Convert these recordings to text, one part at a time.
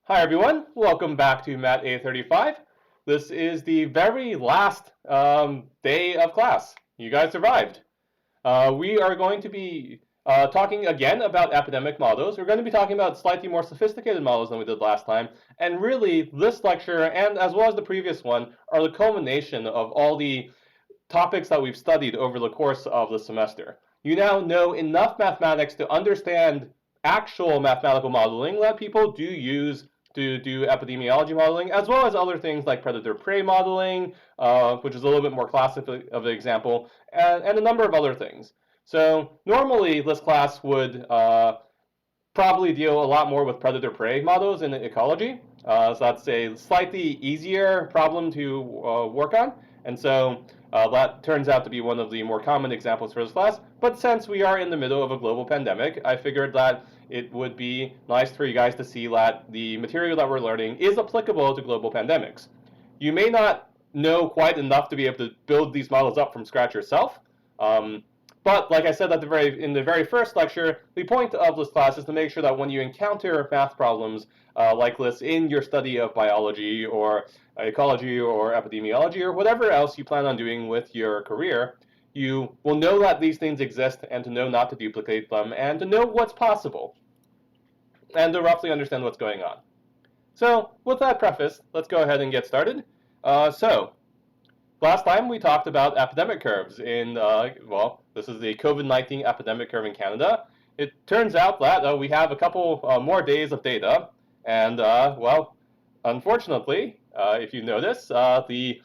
Hi everyone, welcome back to MATA35. This is the very last day of class. You guys survived. We are going to be talking again about epidemic models. We're going to be talking about slightly more sophisticated models than we did last time. And really, this lecture, and as well as the previous one, are the culmination of all the topics that we've studied over the course of the semester. You now know enough mathematics to understand actual mathematical modeling that people do use to do epidemiology modeling, as well as other things like predator-prey modeling, which is a little bit more classic of an example, and a number of other things. So normally this class would probably deal a lot more with predator-prey models in ecology. So that's a slightly easier problem to work on. And so that turns out to be one of the more common examples for this class. But since we are in the middle of a global pandemic, I figured that it would be nice for you guys to see that the material that we're learning is applicable to global pandemics. You may not know quite enough to be able to build these models up from scratch yourself. But like I said in the very first lecture, the point of this class is to make sure that when you encounter math problems like this in your study of biology or ecology or epidemiology or whatever else you plan on doing with your career, you will know that these things exist and to know not to duplicate them and to know what's possible and to roughly understand what's going on. So with that preface, let's go ahead and get started. Last time we talked about epidemic curves in, well, this is the COVID-19 epidemic curve in Canada. It turns out that we have a couple more days of data, and, well, unfortunately, if you notice, the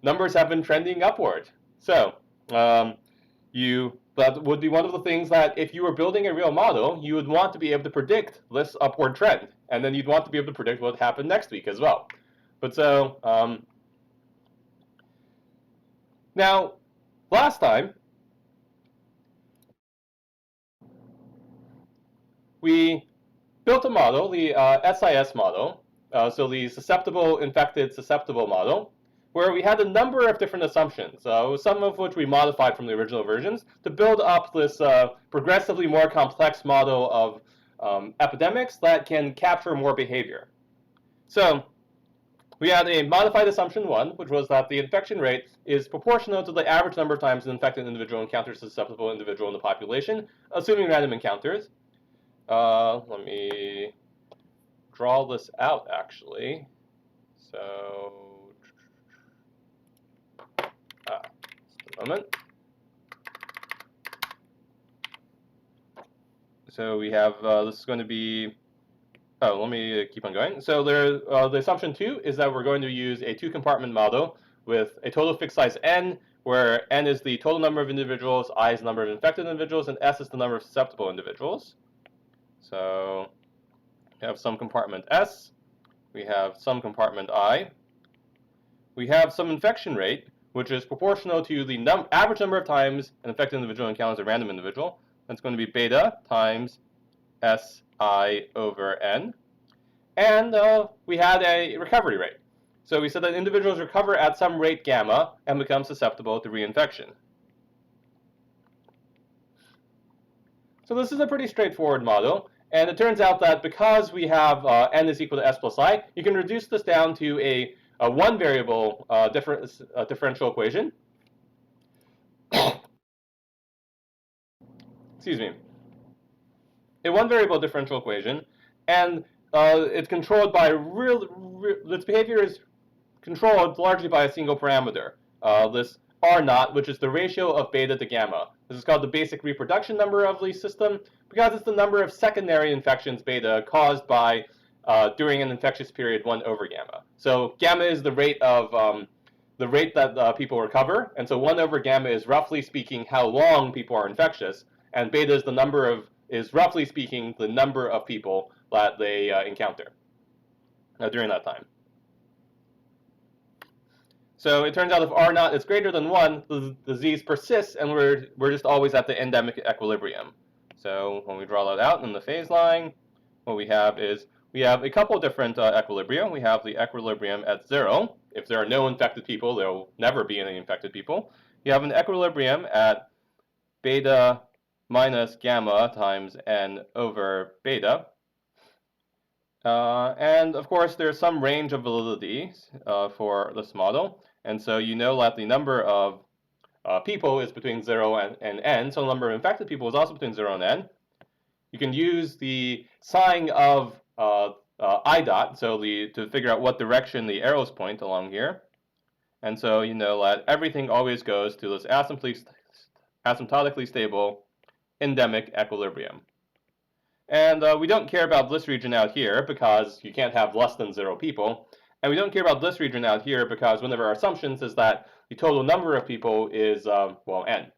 numbers have been trending upward. So, that would be one of the things that if you were building a real model, you would want to be able to predict this upward trend, and then you'd want to be able to predict what would happen next week as well. But so, now, last time, we built a model, the SIS model, so the susceptible, infected, susceptible model, where we had a number of different assumptions, some of which we modified from the original versions to build up this progressively more complex model of epidemics that can capture more behavior. So we had a modified assumption 1, which was that the infection rate is proportional to the average number of times an infected individual encounters a susceptible individual in the population, assuming random encounters. Let me draw this out, actually. So, just a moment. So we have, this is going to be, let me keep on going. So the assumption 2 is that we're going to use a 2-compartment model with a total fixed size n, where n is the total number of individuals, I is the number of infected individuals, and s is the number of susceptible individuals. So we have some compartment S, we have some compartment I, we have some infection rate, which is proportional to the average number of times an infected individual encounters a random individual. That's going to be beta times Si over n. And we had a recovery rate. So we said that individuals recover at some rate gamma and become susceptible to reinfection. So this is a pretty straightforward model. And it turns out that because we have n is equal to s plus I, you can reduce this down to a one-variable differential equation. Excuse me. A one-variable differential equation, and it's controlled by its behavior is controlled largely by a single parameter, this R naught, which is the ratio of beta to gamma. This is called the basic reproduction number of the system because it's the number of secondary infections beta caused by during an infectious period 1 over gamma. So gamma is the rate of that people recover, and so 1 over gamma is roughly speaking how long people are infectious, and beta is roughly speaking the number of people that they encounter during that time. So it turns out if R naught is greater than 1, the disease persists, and we're just always at the endemic equilibrium. So when we draw that out in the phase line, what we have is we have a couple different equilibria. We have the equilibrium at 0. If there are no infected people, there will never be any infected people. You have an equilibrium at beta minus gamma times n over beta. And of course, there's some range of validity for this model. And so you know that the number of people is between 0 and n, so the number of infected people is also between 0 and n. You can use the sign of I dot, so to figure out what direction the arrows point along here. And so you know that everything always goes to this asymptotically stable endemic equilibrium. And we don't care about this region out here because you can't have less than 0 people. And we don't care about this region out here because one of our assumptions is that the total number of people is, well, n.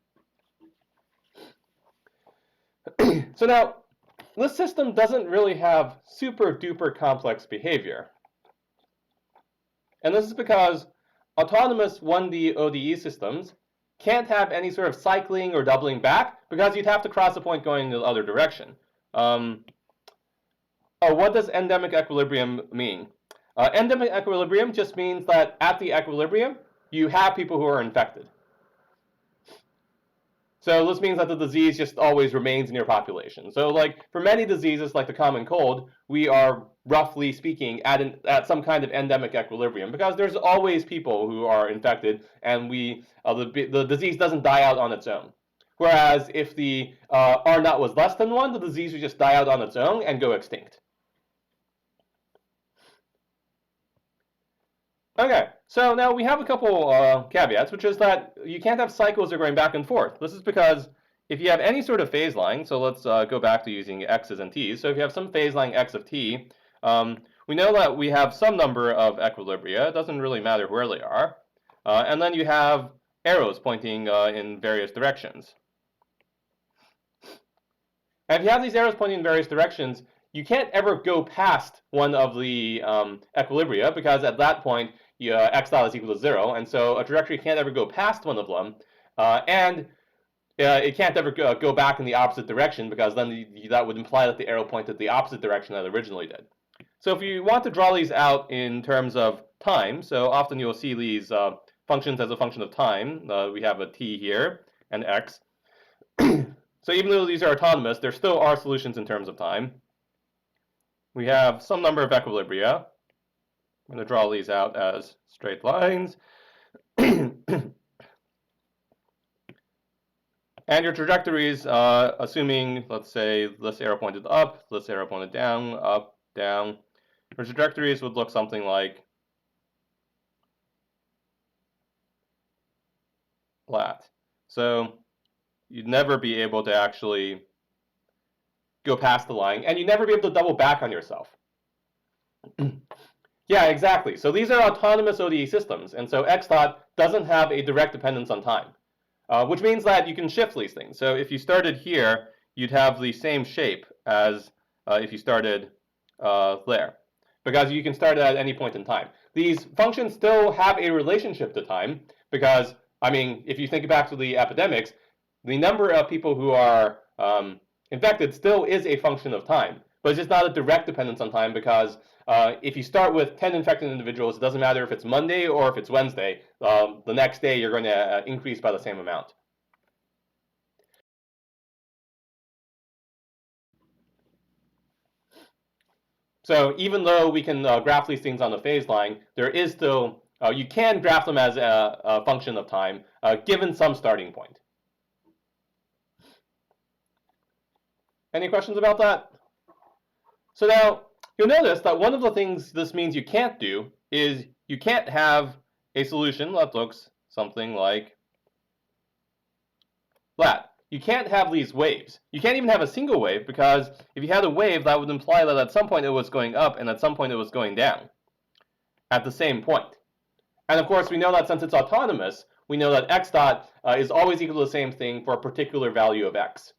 So now, this system doesn't really have super duper complex behavior. And this is because autonomous 1D ODE systems can't have any sort of cycling or doubling back because you'd have to cross a point going in the other direction. What does endemic equilibrium mean? Endemic equilibrium just means that at the equilibrium, you have people who are infected. So this means that the disease just always remains in your population. So like for many diseases like the common cold, we are roughly speaking at some kind of endemic equilibrium because there's always people who are infected and the disease doesn't die out on its own. Whereas if the R naught was less than 1, the disease would just die out on its own and go extinct. Okay, so now we have a couple caveats, which is that you can't have cycles that are going back and forth. This is because if you have any sort of phase line, so let's go back to using x's and t's. So if you have some phase line x of t, we know that we have some number of equilibria. It doesn't really matter where they are. And then you have arrows pointing in various directions. And if you have these arrows pointing in various directions, you can't ever go past one of the equilibria because at that point, x dot is equal to 0, and so a trajectory can't ever go past one of them, and it can't ever go back in the opposite direction because then that would imply that the arrow pointed the opposite direction that it originally did. So if you want to draw these out in terms of time, so often you'll see these functions as a function of time. We have a t here and x. So even though these are autonomous, there still are solutions in terms of time. We have some number of equilibria. I'm going to draw these out as straight lines. And your trajectories, assuming, let's say, this arrow pointed up, this arrow pointed down, up, down, your trajectories would look something like that. So you'd never be able to actually go past the line, and you'd never be able to double back on yourself. Yeah, exactly. So these are autonomous ODE systems, and so x dot doesn't have a direct dependence on time, which means that you can shift these things. So if you started here, you'd have the same shape as if you started there, because you can start at any point in time. These functions still have a relationship to time, because, I mean, if you think back to the epidemics, the number of people who are infected still is a function of time, but it's just not a direct dependence on time because if you start with 10 infected individuals, it doesn't matter if it's Monday or if it's Wednesday. The next day, you're going to increase by the same amount. So even though we can graph these things on the phase line, there is still, you can graph them as a function of time, given some starting point. Any questions about that? So now, you'll notice that one of the things this means you can't do is you can't have a solution that looks something like that. You can't have these waves. You can't even have a single wave because if you had a wave, that would imply that at some point it was going up and at some point it was going down at the same point. And of course, we know that since it's autonomous, we know that x dot is always equal to the same thing for a particular value of x.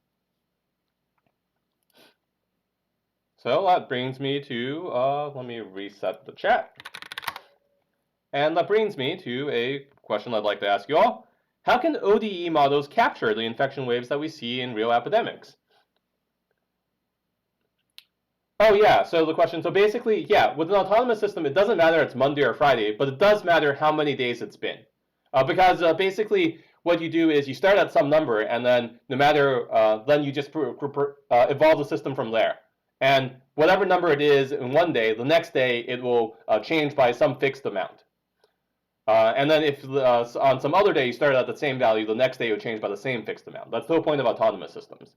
So that brings me to, let me reset the chat. And that brings me to a question I'd like to ask you all. How can ODE models capture the infection waves that we see in real epidemics? Oh yeah, so the question, so basically, yeah, with an autonomous system, it doesn't matter if it's Monday or Friday, but it does matter how many days it's been. Because basically, what you do is you start at some number, and then no matter, then you just evolve the system from there. And whatever number it is in one day, the next day it will change by some fixed amount. And then if on some other day you started at the same value, the next day it would change by the same fixed amount. That's the whole point of autonomous systems.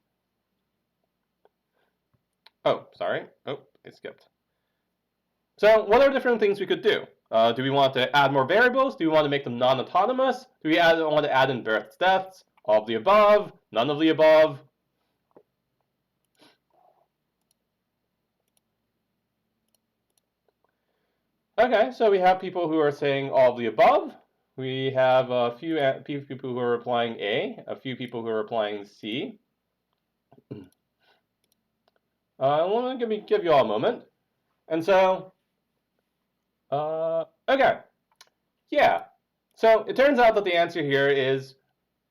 Oh, sorry. Oh, I skipped. So what are different things we could do? Do we want to add more variables? Do we want to make them non-autonomous? Do we want to add in births, deaths? All of the above? None of the above? Okay, so we have people who are saying all of the above. We have a few people who are replying A, a few people who are replying C. Let me give you all a moment. And so, okay, yeah. So it turns out that the answer here is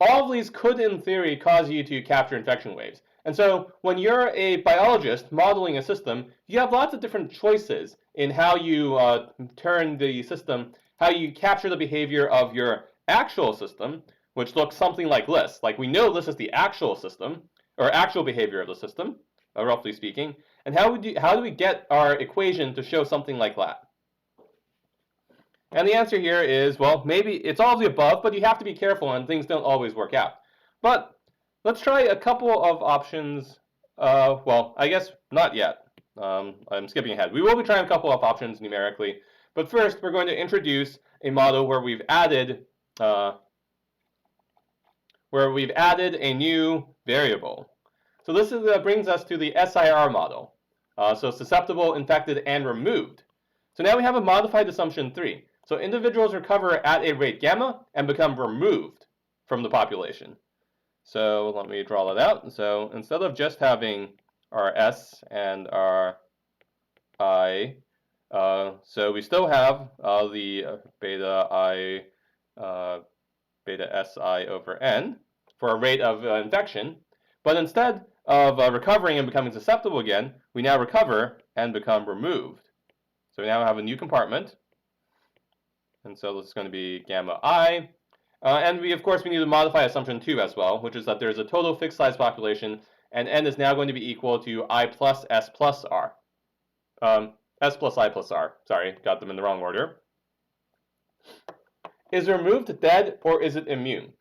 all of these could, in theory, cause you to capture infection waves. And so when you're a biologist modeling a system, you have lots of different choices in how you turn the system, how you capture the behavior of your actual system, which looks something like this. Like we know this is the actual system, or actual behavior of the system, roughly speaking. And how do we get our equation to show something like that? And the answer here is, well, maybe it's all of the above, but you have to be careful and things don't always work out. But let's try a couple of options. Well, I guess not yet. I'm skipping ahead. We will be trying a couple of options numerically. But first, we're going to introduce a model where we've added a new variable. So this brings us to the SIR model. So susceptible, infected, and removed. So now we have a modified assumption 3. So individuals recover at a rate gamma and become removed from the population. So let me draw that out. So instead of just having our S and our I, so we still have the beta I, beta Si over N for a rate of infection. But instead of recovering and becoming susceptible again, we now recover and become removed. So we now have a new compartment. And so this is going to be gamma I. And we, of course, we need to modify assumption 2 as well, which is that there's a total fixed size population, and N is now going to be equal to I plus S plus R. S plus I plus R. Sorry, got them in the wrong order. Is removed dead or is it immune?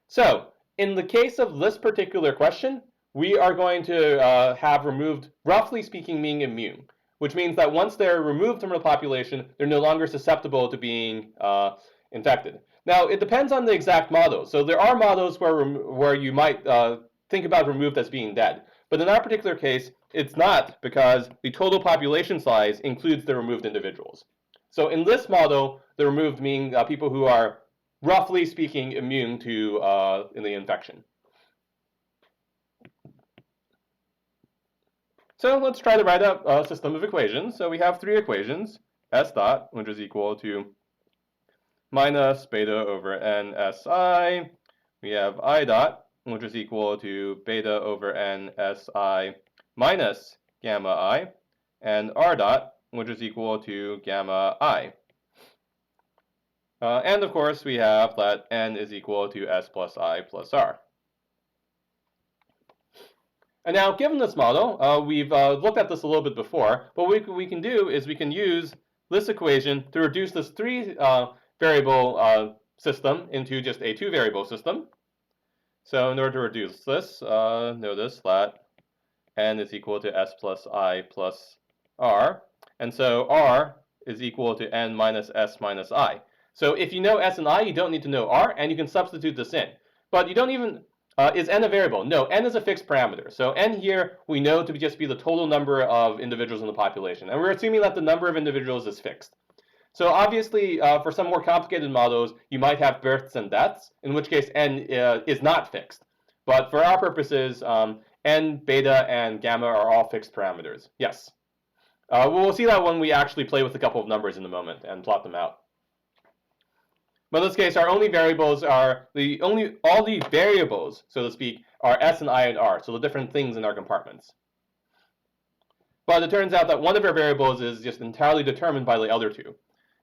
So, in the case of this particular question, we are going to have removed, roughly speaking, being immune, which means that once they're removed from the population, they're no longer susceptible to being infected. Now, it depends on the exact model. So there are models where you might think about removed as being dead. But in our particular case, it's not, because the total population size includes the removed individuals. So in this model, the removed mean people who are, roughly speaking, immune to the infection. So let's try to write up a system of equations. So we have 3 equations. S dot, which is equal to minus beta over n Si. We have I dot, which is equal to beta over n Si minus gamma I. And R dot, which is equal to gamma I. And of course, we have that n is equal to S plus I plus R. And now, given this model, we've looked at this a little bit before, but what we can do is we can use this equation to reduce this 3-variable system into just a 2-variable system. So in order to reduce this, notice that n is equal to S plus I plus R. And so R is equal to n minus S minus I. So if you know S and I, you don't need to know R, and you can substitute this in. But you don't even... is n a variable? No, n is a fixed parameter. So n here we know to just be the total number of individuals in the population. And we're assuming that the number of individuals is fixed. So obviously, for some more complicated models, you might have births and deaths, in which case n is not fixed. But for our purposes, n, beta, and gamma are all fixed parameters. Yes. We'll see that when we actually play with a couple of numbers in a moment and plot them out. But in this case, our only variables are all the variables, so to speak, are S and I and R, so the different things in our compartments. But it turns out that one of our variables is just entirely determined by the other two.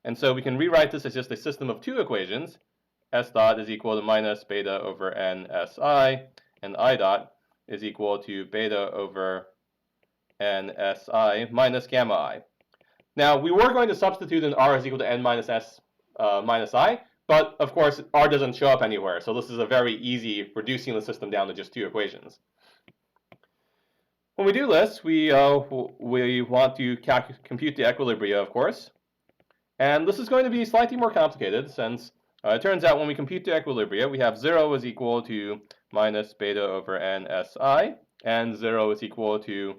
And so we can rewrite this as just a system of 2 equations. S dot is equal to minus beta over n Si, and I dot is equal to beta over nsi minus gamma I. Now, we were going to substitute in r is equal to n minus s minus I, but of course, r doesn't show up anywhere, so this is a very easy reducing the system down to just two equations. When we do this, we want to compute the equilibria, of course. And this is going to be slightly more complicated since it turns out when we compute the equilibria, we have 0 is equal to minus beta over n si, and 0 is equal to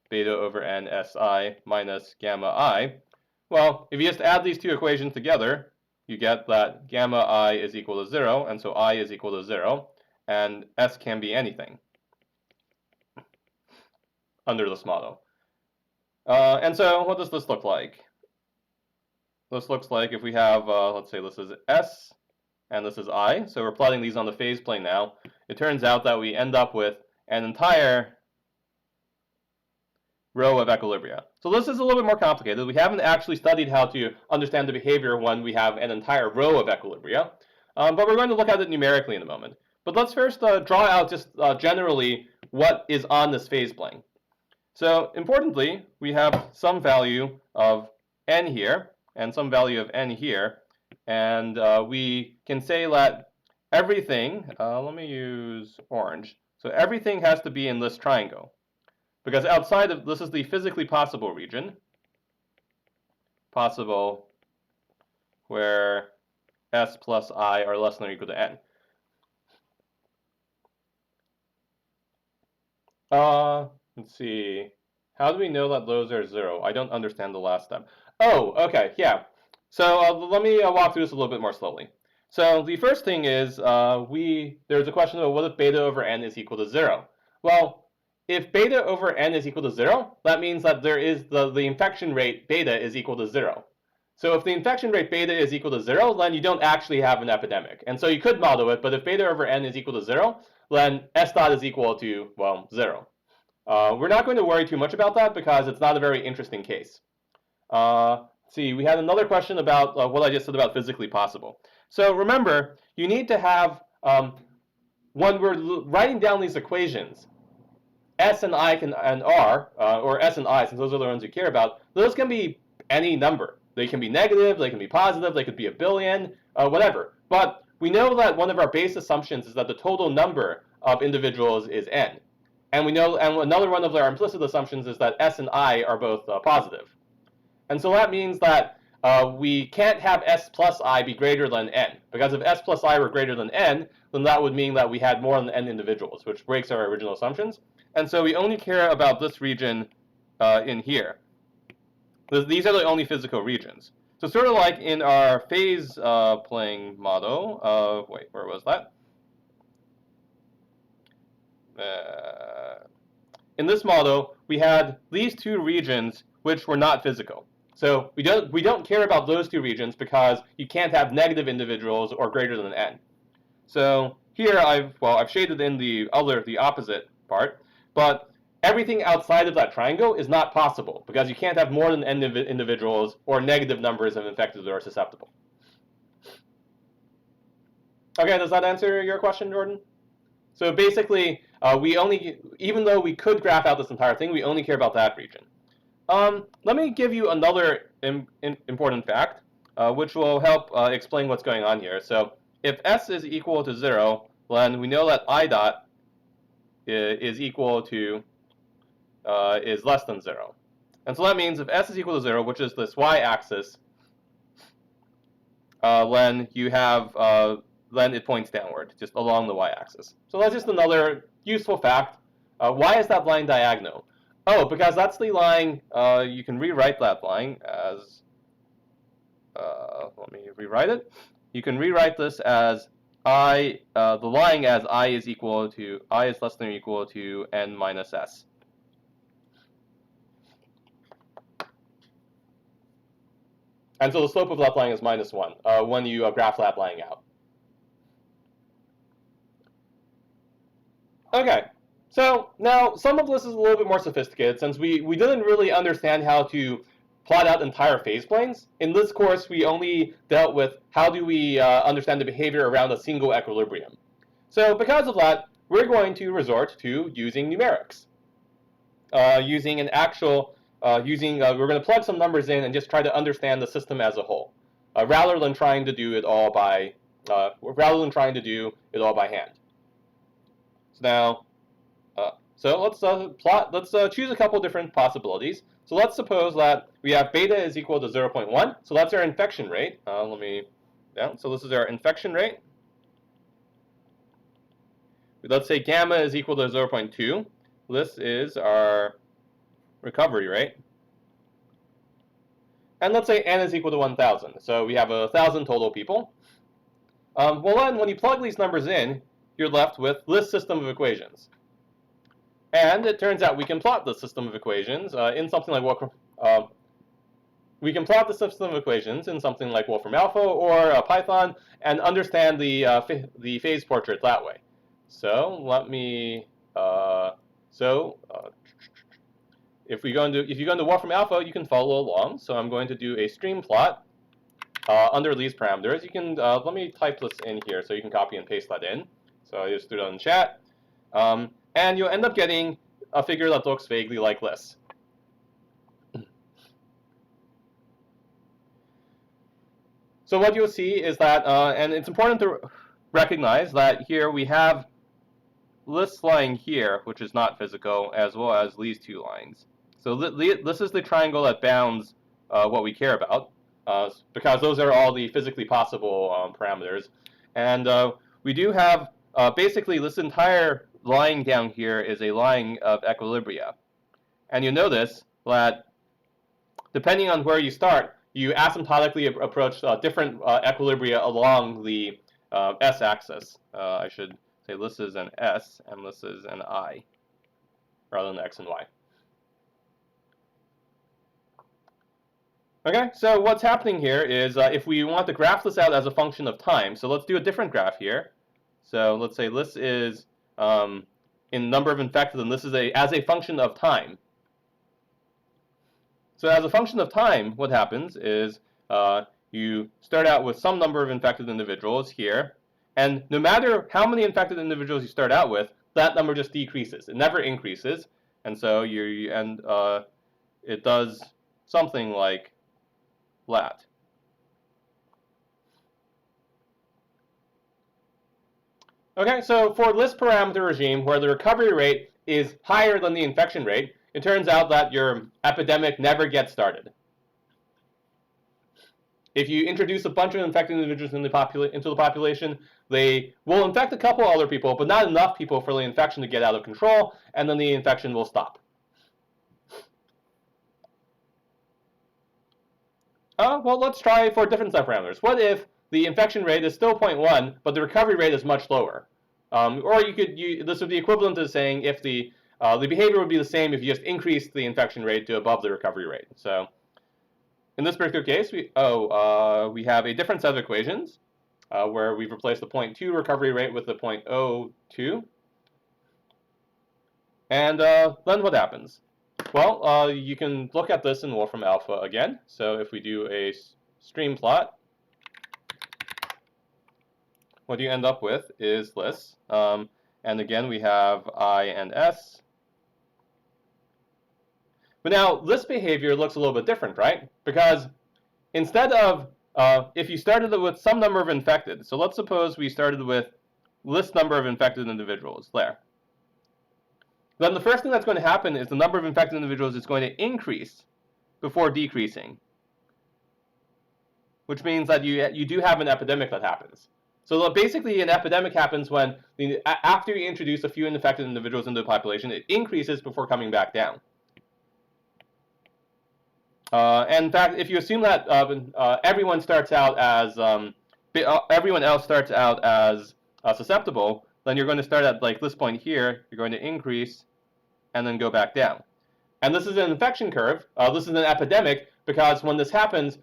beta over n si minus gamma I. Well, if you just add these two equations together, you get that gamma I is equal to 0, and so I is equal to 0, and s can be anything under this model. And so what does this look like? This looks like if we have, let's say this is S and this is I, so we're plotting these on the phase plane now. It turns out that we end up with an entire row of equilibria. So this is a little bit more complicated. We haven't actually studied how to understand the behavior when we have an entire row of equilibria, but we're going to look at it numerically in a moment. But let's first draw out just generally what is on this phase plane. So importantly, we have some value of n here, and some value of n here, and we can say that everything, let me use orange, so everything has to be in this triangle, because outside of, this is the physically possible region, possible where s plus I are less than or equal to n. Let's see. How do we know that those are 0? I don't understand the last step. Oh, okay, yeah. So let me walk through this a little bit more slowly. So the first thing is there's a question of what if beta over n is equal to 0? Well, if beta over n is equal to 0, that means that there is the infection rate beta is equal to 0. So if the infection rate beta is equal to 0, then you don't actually have an epidemic. And so you could model it, but if beta over n is equal to 0, then s dot is equal to, well, 0. We're not going to worry too much about that because it's not a very interesting case. See, we had another question about what I just said about physically possible. So remember, you need to have, when we're writing down these equations, s and I and r, or s and I, since those are the ones you care about, those can be any number. They can be negative, they can be positive, they could be a billion, whatever. But we know that one of our base assumptions is that the total number of individuals is n. And we know, and another one of our implicit assumptions is that s and I are both positive. And so that means that we can't have s plus I be greater than n. Because if s plus I were greater than n, then that would mean that we had more than n individuals, which breaks our original assumptions. And so we only care about this region in here. These are the only physical regions. So sort of like in our phase plane model, wait, where was that? In this model, we had these two regions which were not physical. So we don't care about those two regions because you can't have negative individuals or greater than n. So here I've shaded in the opposite part, but everything outside of that triangle is not possible because you can't have more than n individuals or negative numbers of infected that are susceptible. Okay, does that answer your question, Jordan? So basically, even though we could graph out this entire thing, we only care about that region. Let me give you another important fact, which will help explain what's going on here. So if s is equal to 0, then we know that I dot is equal to, is less than 0. And so that means if s is equal to 0, which is this y-axis, then you have, then it points downward, just along the y-axis. So that's just another useful fact. Why is that line diagonal? Oh, because that's the line, you can rewrite that line as, let me rewrite it. You can rewrite this as the line as I is less than or equal to n minus s. And so the slope of that line is -1 when you graph that line out. Okay, so now some of this is a little bit more sophisticated since we didn't really understand how to plot out entire phase planes. In this course, we only dealt with how do we understand the behavior around a single equilibrium. So because of that, we're going to resort to using numerics. using an actual we're going to plug some numbers in and just try to understand the system as a whole, rather than trying to do it all by hand. So now, let's choose a couple different possibilities. So let's suppose that we have beta is equal to 0.1. So that's our infection rate. So this is our infection rate. Let's say gamma is equal to 0.2. This is our recovery rate. And let's say n is equal to 1,000. So we have 1,000 total people. Well, then when you plug these numbers in, you're left with this system of equations. And it turns out we can plot the system of equations in something like Wolfram. We can plot the system of equations in something like Wolfram Alpha or Python and understand the phase portrait that way. So let me. If you go into Wolfram Alpha, you can follow along. So I'm going to do a stream plot under these parameters. You can let me type this in here so you can copy and paste that in. So I just threw it in chat. And you'll end up getting a figure that looks vaguely like this. So what you'll see is that, and it's important to recognize that here we have this line here, which is not physical, as well as these two lines. So this is the triangle that bounds what we care about, because those are all the physically possible parameters. And we do have, basically, this entire line down here is a line of equilibria. And you notice that depending on where you start, you asymptotically approach different equilibria along the s-axis. I should say this is an s and this is an I, rather than x and y. Okay, so what's happening here is if we want to graph this out as a function of time, so let's do a different graph here. So let's say this is in number of infected, and this is as a function of time. So as a function of time, what happens is you start out with some number of infected individuals here, and no matter how many infected individuals you start out with, that number just decreases. It never increases, and so it does something like that. Okay, so for this parameter regime where the recovery rate is higher than the infection rate, it turns out that your epidemic never gets started. If you introduce a bunch of infected individuals into the population, they will infect a couple other people, but not enough people for the infection to get out of control, and then the infection will stop. Well, let's try for a different set of parameters. What if the infection rate is still 0.1, but the recovery rate is much lower? Or this would be equivalent to saying if the behavior would be the same if you just increased the infection rate to above the recovery rate. So in this particular case, we have a different set of equations where we've replaced the 0.2 recovery rate with the 0.02. And then what happens? Well, you can look at this in Wolfram Alpha again. So if we do a stream plot, what you end up with is this. And again, we have I and S. But now, this behavior looks a little bit different, right? Because instead of, if you started with some number of infected, so let's suppose we started with this number of infected individuals there. Then the first thing that's going to happen is the number of infected individuals is going to increase before decreasing, which means that you do have an epidemic that happens. So basically, an epidemic happens when, after you introduce a few infected individuals into the population, it increases before coming back down. And in fact, if you assume that everyone starts out as everyone else starts out as susceptible, then you're going to start at like this point here. You're going to increase and then go back down. And this is an infection curve. This is an epidemic because when this happens,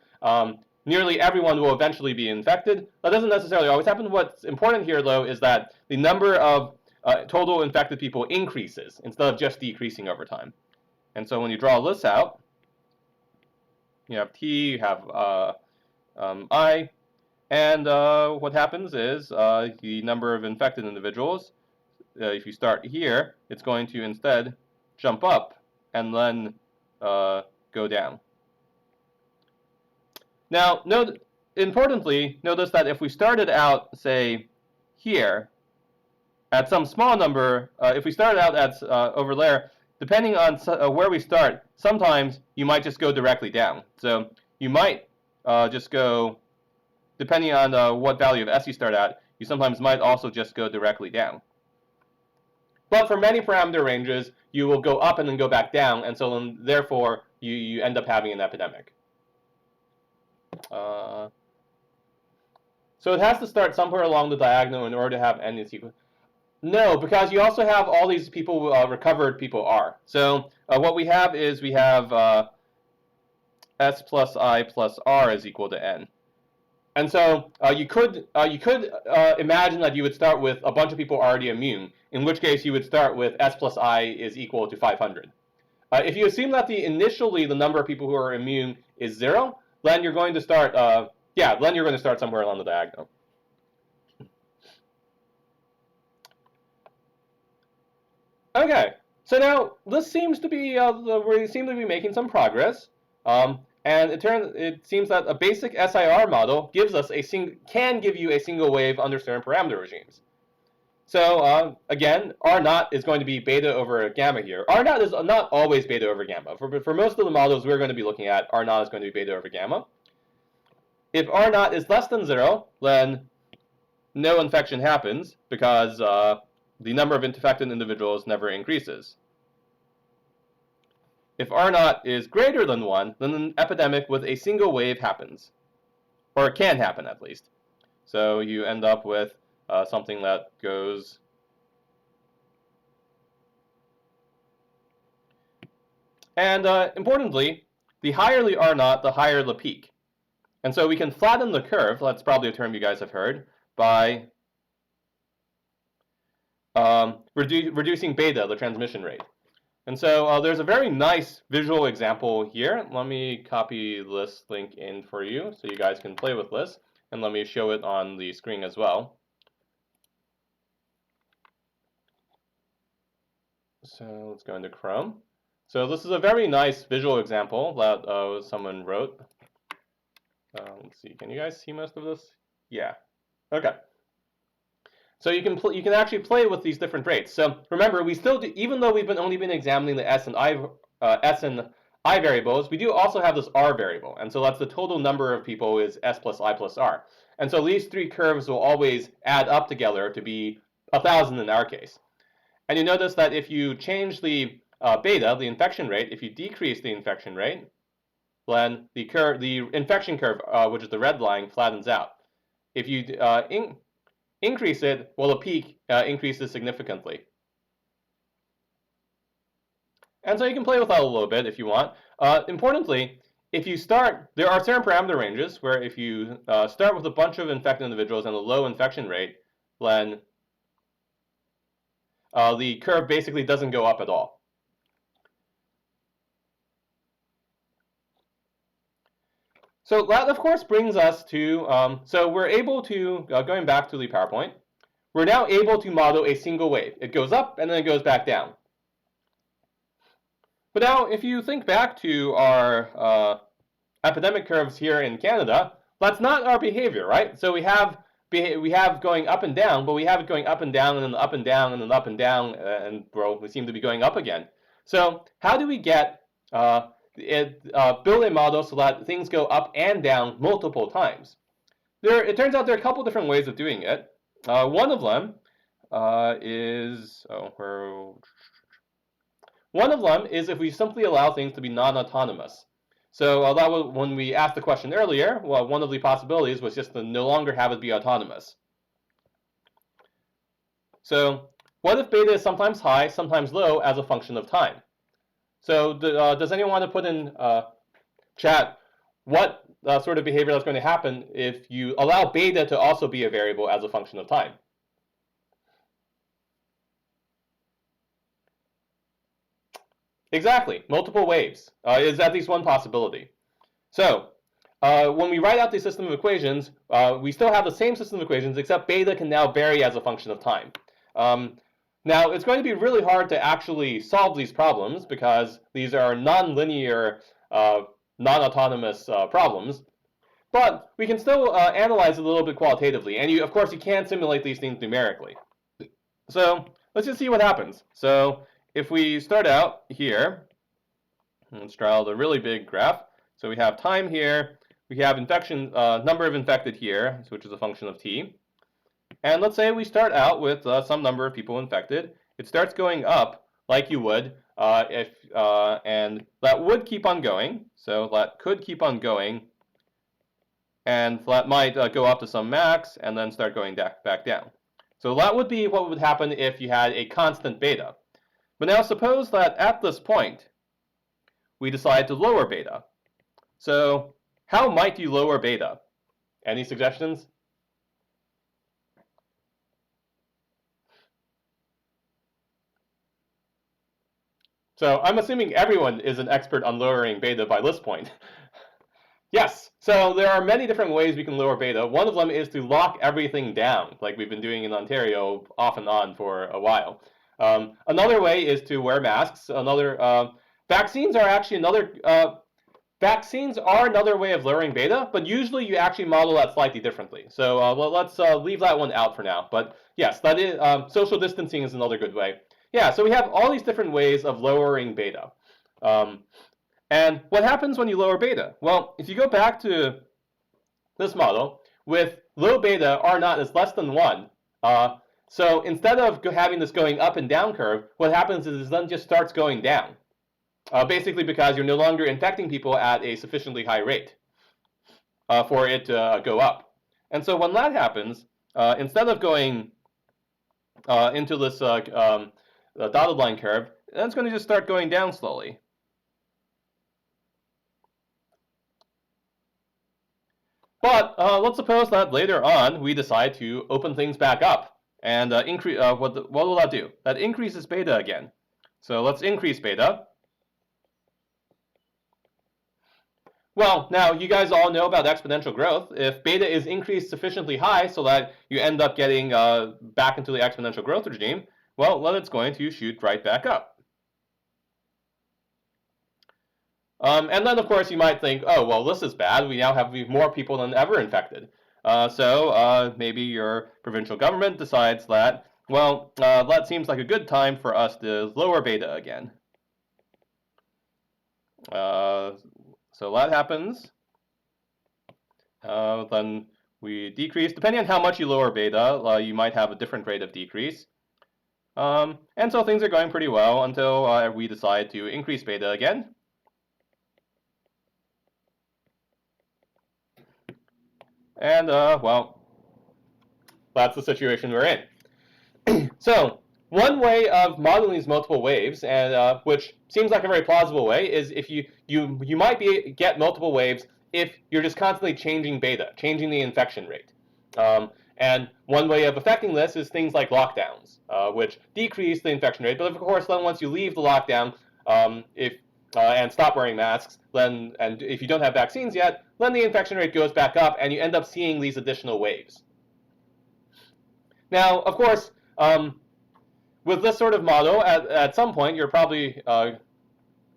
nearly everyone will eventually be infected. That doesn't necessarily always happen. What's important here, though, is that the number of total infected people increases instead of just decreasing over time. And so when you draw this out, you have T, you have I, and what happens is the number of infected individuals, if you start here, it's going to instead jump up and then go down. Now, importantly, notice that if we started out, say, here, at some small number, if we started out at over there, depending on where we start, sometimes you might just go directly down. So you might just go, depending on what value of s you start at, you sometimes might also just go directly down. But for many parameter ranges, you will go up and then go back down, and so then, therefore, you end up having an epidemic. So it has to start somewhere along the diagonal in order to have n is equal. No, because you also have all these people, recovered people R. So what we have is we have s plus I plus R is equal to n. And so you could imagine that you would start with a bunch of people already immune, in which case you would start with s plus I is equal to 500. If you assume that initially the number of people who are immune is 0, then you're going to start, then you're going to start somewhere along the diagonal. Okay, so now this seems to be, we seem to be making some progress. And it seems that a basic SIR model gives us can give you a single wave under certain parameter regimes. So again, R naught is going to be beta over gamma here. R naught is not always beta over gamma. For most of the models we're going to be looking at, R naught is going to be beta over gamma. If R naught is less than 0, then no infection happens because the number of infected individuals never increases. If R naught is greater than 1, then an epidemic with a single wave happens. Or it can happen, at least. So you end up with something that goes... And importantly, the higher the R naught, the higher the peak. And so we can flatten the curve, that's probably a term you guys have heard, by reducing beta, the transmission rate. And so there's a very nice visual example here. Let me copy this link in for you so you guys can play with this. And let me show it on the screen as well. So let's go into Chrome. So this is a very nice visual example that someone wrote. Let's see, can you guys see most of this? Yeah. Okay. So you can actually play with these different rates. So remember, we still do, even though we've only been examining the s and I variables, we do also have this R variable, and so that's the total number of people is s plus I plus R. And so these three curves will always add up together to be 1,000 in our case. And you notice that if you change the beta, the infection rate, if you decrease the infection rate, then the infection curve, which is the red line, flattens out. If you increase it, well, the peak increases significantly. And so you can play with that a little bit if you want. Importantly, if you start, there are certain parameter ranges where if you start with a bunch of infected individuals and a low infection rate, then the curve basically doesn't go up at all. So that, of course, brings us to, so we're able to, going back to the PowerPoint, we're now able to model a single wave. It goes up and then it goes back down. But now, if you think back to our epidemic curves here in Canada, that's not our behavior, right? So we have going up and down, but we have it going up and down and then up and down and then up and down, and well, we seem to be going up again. So how do we get build a model so that things go up and down multiple times? It turns out there are a couple different ways of doing it. One of them is if we simply allow things to be non-autonomous. So that was when we asked the question earlier. Well, one of the possibilities was just to no longer have it be autonomous. So what if beta is sometimes high, sometimes low as a function of time? So does anyone want to put in chat what sort of behavior that's going to happen if you allow beta to also be a variable as a function of time? Exactly, multiple waves is at least one possibility. So when we write out the system of equations, we still have the same system of equations, except beta can now vary as a function of time. Now, it's going to be really hard to actually solve these problems because these are non-linear, non-autonomous problems. But we can still analyze it a little bit qualitatively, and of course, you can simulate these things numerically. So let's just see what happens. So if we start out here, let's draw out a really big graph. So we have time here, we have infection number of infected here, which is a function of t. And let's say we start out with some number of people infected. It starts going up like you would and that would keep on going. So that could keep on going, and that might go up to some max and then start going back down. So that would be what would happen if you had a constant beta. But now suppose that at this point, we decide to lower beta. So how might you lower beta? Any suggestions? So I'm assuming everyone is an expert on lowering beta by this point. Yes, so there are many different ways we can lower beta. One of them is to lock everything down, like we've been doing in Ontario off and on for a while. Another way is to wear masks. Vaccines are actually another way of lowering beta, but usually you actually model that slightly differently. So let's leave that one out for now. But yes, that is social distancing is another good way. Yeah, so we have all these different ways of lowering beta. And what happens when you lower beta? Well, if you go back to this model, with low beta, R naught is less than 1. So instead of having this going up and down curve, what happens is it then just starts going down. Basically because you're no longer infecting people at a sufficiently high rate for it to go up. And so when that happens, instead of going into this dotted line curve, it's going to just start going down slowly. But let's suppose that later on we decide to open things back up and increase. What will that do? That increases beta again. So let's increase beta. Well, now you guys all know about exponential growth. If beta is increased sufficiently high so that you end up getting back into the exponential growth regime, well, then it's going to shoot right back up. And then, of course, you might think, oh, well, this is bad. We now have more people than ever infected. So maybe your provincial government decides that, well, that seems like a good time for us to lower beta again. So that happens. Then we decrease. Depending on how much you lower beta, you might have a different rate of decrease. And so things are going pretty well until we decide to increase beta again. And, well, that's the situation we're in. So, one way of modeling these multiple waves, and which seems like a very plausible way, is if you might get multiple waves if you're just constantly changing beta, changing the infection rate. And one way of affecting this is things like lockdowns, which decrease the infection rate. But of course, then once you leave the lockdown, and stop wearing masks, and if you don't have vaccines yet, then the infection rate goes back up, and you end up seeing these additional waves. Now, of course, with this sort of model, at some point, you're probably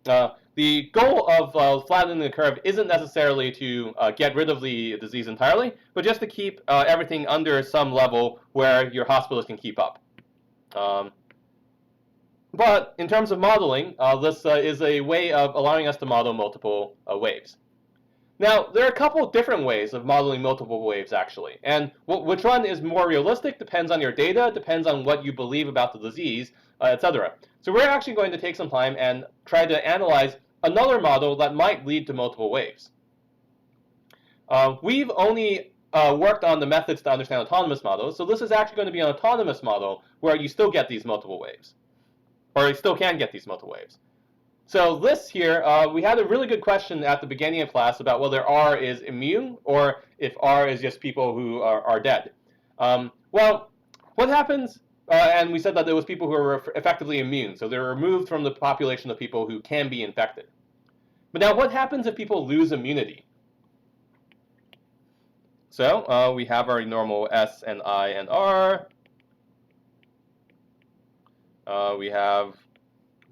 the goal of flattening the curve isn't necessarily to get rid of the disease entirely, but just to keep everything under some level where your hospitals can keep up. But in terms of modeling, this is a way of allowing us to model multiple waves. Now, there are a couple of different ways of modeling multiple waves, actually. And which one is more realistic depends on your data, depends on what you believe about the disease, etc. So we're actually going to take some time and try to analyze another model that might lead to multiple waves. We've only worked on the methods to understand autonomous models, so this is actually going to be an autonomous model where you still get these multiple waves. Or you still can get these multiple waves. So this here, we had a really good question at the beginning of class about whether R is immune or if R is just people who are dead. Well, what happens, and we said that there was people who are effectively immune, so they're removed from the population of people who can be infected. But now what happens if people lose immunity? So we have our normal S and I and R. We have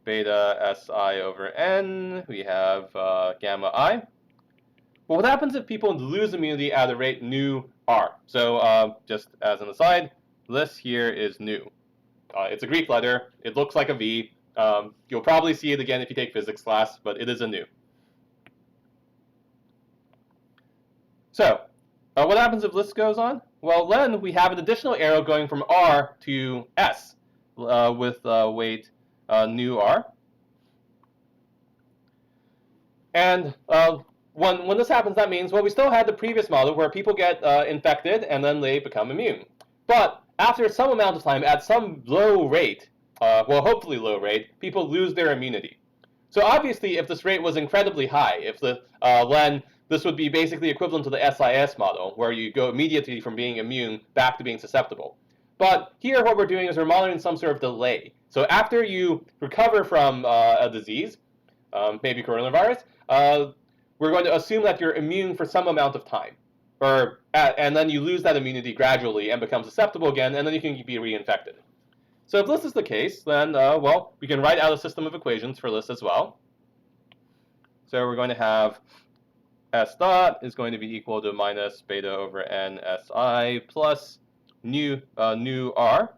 beta Si over n. We have gamma I. Well, what happens if people lose immunity at a rate nu r? So just as an aside, this here is nu. It's a Greek letter. It looks like a V. You'll probably see it again if you take physics class, but it is a nu. So what happens if this goes on? Well, then we have an additional arrow going from R to S with weight nu R. And when this happens, that means, well, we still had the previous model where people get infected and then they become immune. But after some amount of time, at some low rate, well, hopefully low rate, people lose their immunity. So obviously, if this rate was incredibly high, if then this would be basically equivalent to the SIS model, where you go immediately from being immune back to being susceptible. But here, what we're doing is we're monitoring some sort of delay. So after you recover from a disease, maybe coronavirus, we're going to assume that you're immune for some amount of time. And then you lose that immunity gradually and become susceptible again, and then you can be reinfected. So if this is the case, then, well, we can write out a system of equations for this as well. So we're going to have S dot is going to be equal to minus beta over n Si plus nu R.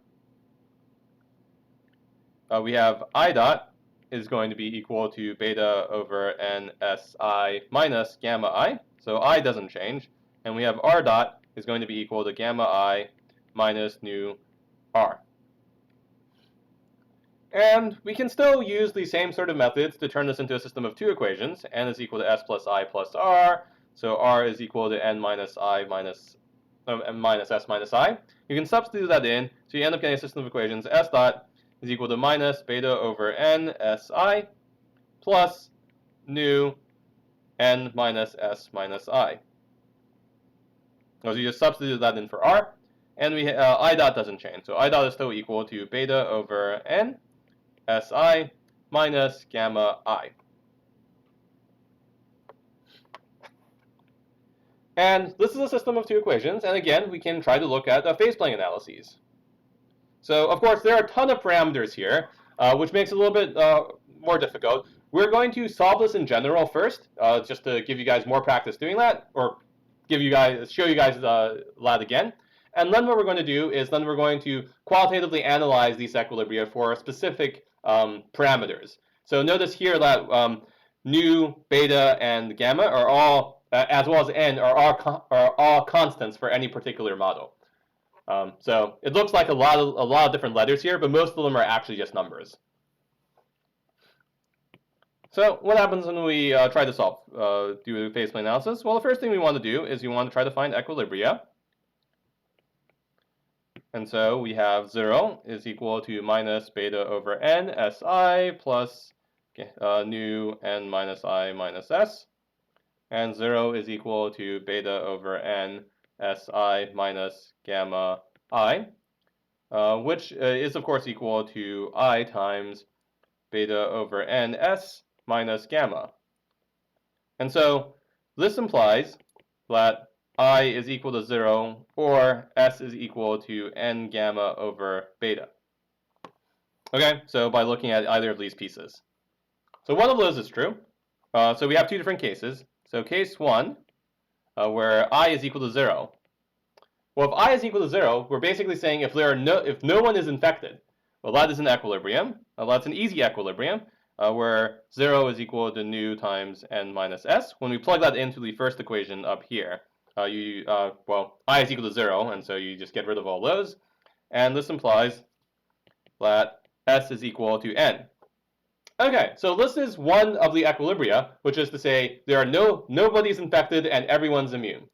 We have I dot is going to be equal to beta over n Si minus gamma I. So I doesn't change. And we have R dot is going to be equal to gamma I minus nu R. And we can still use the same sort of methods to turn this into a system of two equations. N is equal to S plus I plus R. So R is equal to N minus I minus S minus I. You can substitute that in, so you end up getting a system of equations. S dot is equal to minus beta over N Si plus nu N minus S minus I. So you just substitute that in for R. And I dot doesn't change. So I dot is still equal to beta over N Si minus gamma I. And this is a system of two equations, and again, we can try to look at phase playing analyses. So, of course, there are a ton of parameters here, which makes it a little bit more difficult. We're going to solve this in general first, just to give you guys more practice doing that, or show you guys that again. And then what we're going to do is then we're going to qualitatively analyze these equilibria for specific parameters. So notice here that nu, beta, and gamma are all, as well as n, are all constants for any particular model. So it looks like a lot of different letters here, but most of them are actually just numbers. So what happens when we try to do phase plane analysis? Well, the first thing we want to do is we want to try to find equilibria. And so we have 0 is equal to minus beta over n Si plus nu n minus I minus S. And 0 is equal to beta over n Si minus gamma I, which is, of course, equal to I times beta over ns minus gamma. And so this implies that I is equal to 0, or S is equal to n gamma over beta. Okay, so by looking at either of these pieces. So one of those is true. So we have two different cases. So case 1, where I is equal to 0. Well, if I is equal to 0, we're basically saying if no one is infected, well, that is an equilibrium. That's an easy equilibrium, where 0 is equal to nu times n minus s. When we plug that into the first equation up here, well, I is equal to 0, and so you just get rid of all those. And this implies that s is equal to n. Okay, so this is one of the equilibria, which is to say there are nobody's infected and everyone's immune.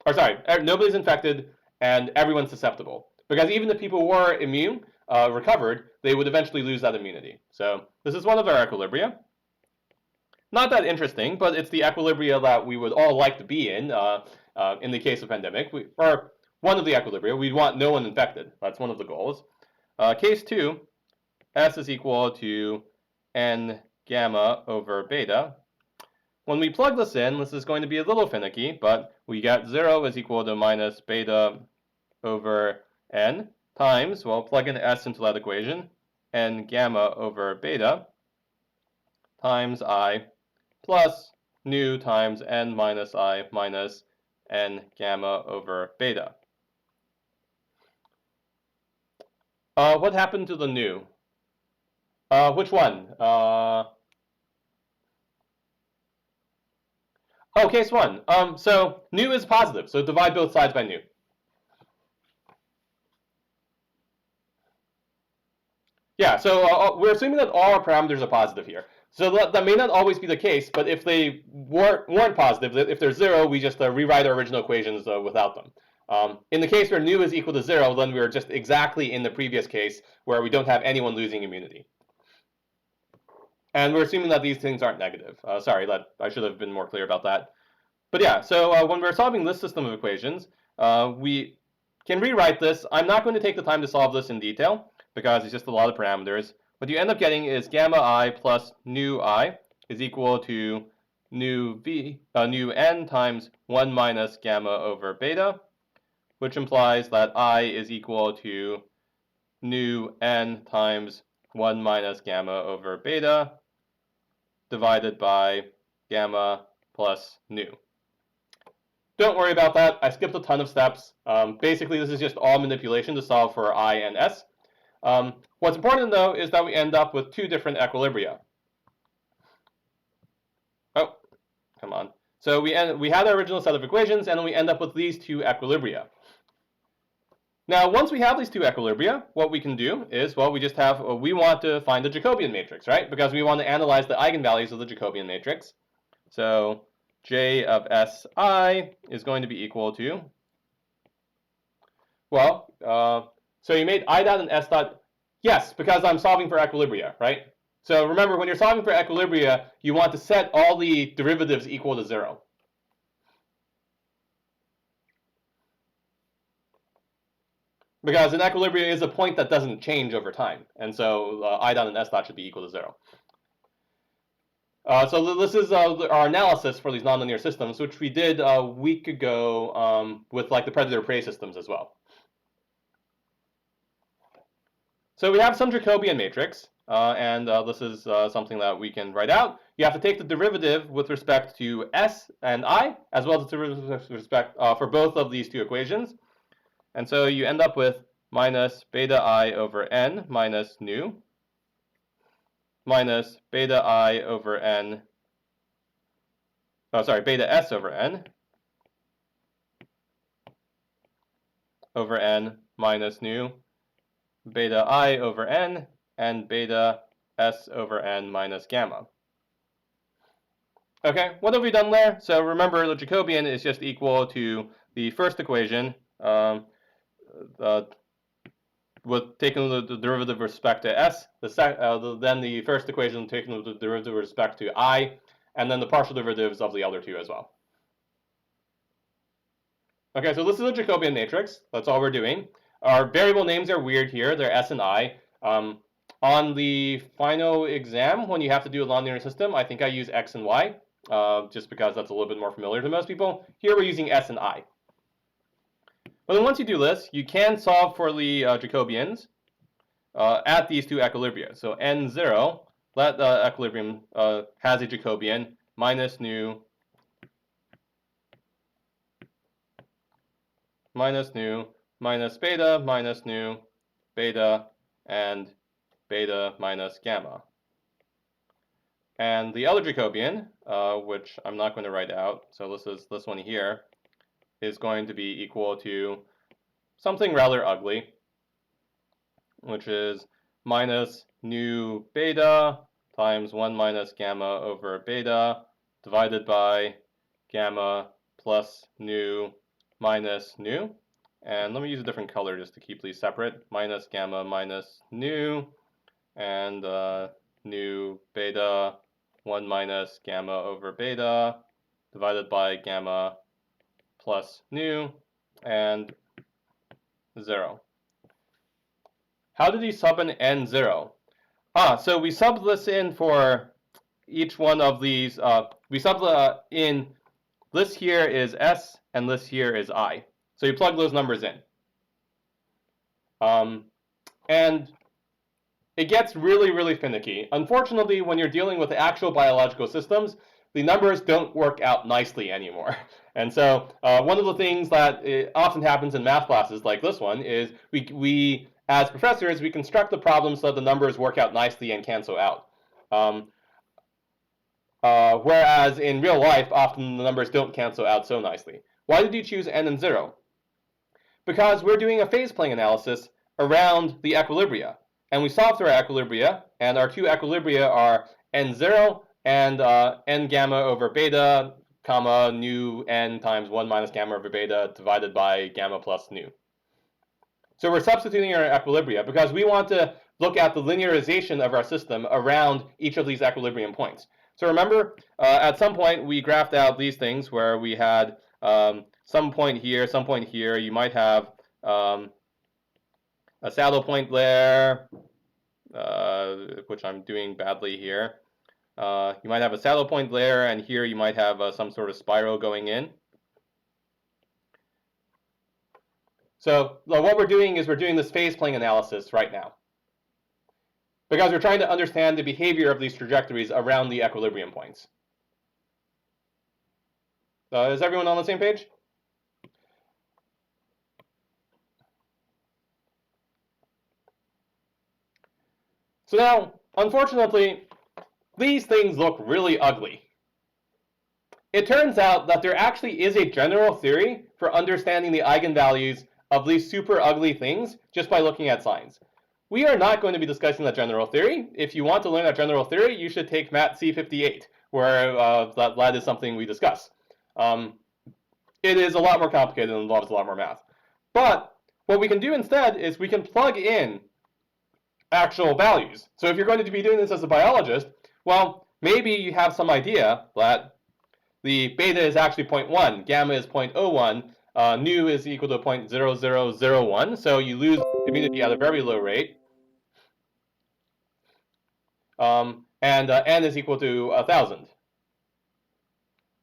Or sorry, nobody's infected and everyone's susceptible. Because even if people were immune, recovered, they would eventually lose that immunity. So this is one of our equilibria. Not that interesting, but it's the equilibria that we would all like to be in the case of pandemic. Or one of the equilibria. We'd want no one infected. That's one of the goals. Case 2, S is equal to n gamma over beta. When we plug this in, this is going to be a little finicky, but we get 0 is equal to minus beta over n times, well, plug in s into that equation, n gamma over beta times I plus nu times n minus I minus n gamma over beta. What happened to the nu? Which one? Oh, case one. So nu is positive, so divide both sides by nu. Yeah, so we're assuming that all our parameters are positive here. So that may not always be the case, but if they weren't positive, if they're zero, we just rewrite our original equations without them. In the case where nu is equal to zero, then we're just exactly in the previous case where we don't have anyone losing immunity. And we're assuming that these things aren't negative. Sorry, I should have been more clear about that. But yeah, so when we're solving this system of equations, we can rewrite this. I'm not going to take the time to solve this in detail because it's just a lot of parameters. What you end up getting is gamma I plus nu I is equal to nu n times 1 minus gamma over beta, which implies that I is equal to nu n times 1 minus gamma over beta divided by gamma plus nu. Don't worry about that. I skipped a ton of steps. Basically, this is just all manipulation to solve for I and S. What's important, though, is that we end up with two different equilibria. Oh, come on. So we had our original set of equations, and then we end up with these two equilibria. Now, once we have these two equilibria, what we can do is, well, we just have, we want to find the Jacobian matrix, right? Because we want to analyze the eigenvalues of the Jacobian matrix. So J of Si is going to be equal to, well, so you made I dot and S dot, yes, because I'm solving for equilibria, right? So remember, when you're solving for equilibria, you want to set all the derivatives equal to 0. Because an equilibria is a point that doesn't change over time. And so I dot and S dot should be equal to 0. So this is our analysis for these nonlinear systems, which we did a week ago with like the predator-prey systems as well. So we have some Jacobian matrix, and this is something that we can write out. You have to take the derivative with respect to S and I, as well as the derivative with respect for both of these two equations. And so you end up with minus beta I over n minus nu minus beta I over n, beta S over n minus nu beta I over n and beta S over n minus gamma. Okay, what have we done there? So remember, the Jacobian is just equal to the first equation with taking the derivative with respect to S, then the first equation taking the derivative with respect to I, and then the partial derivatives of the other two as well. Okay, so this is a Jacobian matrix. That's all we're doing. Our variable names are weird here. They're S and I. On the final exam, when you have to do a nonlinear system, I think I use X and Y, just because that's a little bit more familiar to most people. Here we're using S and I. But then once you do this, you can solve for the Jacobians at these two equilibria. So N0, that equilibrium has a Jacobian minus nu minus beta minus nu beta and beta minus gamma. And the other Jacobian, which I'm not going to write out, so this one here, is going to be equal to something rather ugly, which is minus nu beta times 1 minus gamma over beta divided by gamma plus nu minus nu. And let me use a different color just to keep these separate. Minus gamma minus nu and nu beta 1 minus gamma over beta divided by gamma plus nu and 0. How did he sub in N0? So we subbed this in for each one of these. We subbed in this here is S and this here is I. So you plug those numbers in. And it gets really, really finicky. Unfortunately, when you're dealing with actual biological systems, the numbers don't work out nicely anymore. And so one of the things that often happens in math classes like this one is we as professors, we construct the problem so that the numbers work out nicely and cancel out. Whereas in real life, often the numbers don't cancel out so nicely. Why did you choose n and 0? Because we're doing a phase playing analysis around the equilibria. And we solve through our equilibria, and our two equilibria are n0 and n gamma over beta, comma, nu n times 1 minus gamma over beta divided by gamma plus nu. So we're substituting our equilibria because we want to look at the linearization of our system around each of these equilibrium points. So remember, at some point we graphed out these things where we had some point here, some point here. You might have a saddle point there, which I'm doing badly here. You might have a saddle point there, and here you might have some sort of spiral going in. So what we're doing is we're doing this phase playing analysis right now, because we're trying to understand the behavior of these trajectories around the equilibrium points. Is everyone on the same page? So now, unfortunately, these things look really ugly. It turns out that there actually is a general theory for understanding the eigenvalues of these super ugly things just by looking at signs. We are not going to be discussing that general theory. If you want to learn that general theory, you should take MAT-C58, where that is something we discuss. It is a lot more complicated and involves a lot more math. But what we can do instead is we can plug in actual values. So if you're going to be doing this as a biologist, well, maybe you have some idea that the beta is actually 0.1, gamma is 0.01, nu is equal to 0.0001, so you lose immunity at a very low rate. And n is equal to 1,000.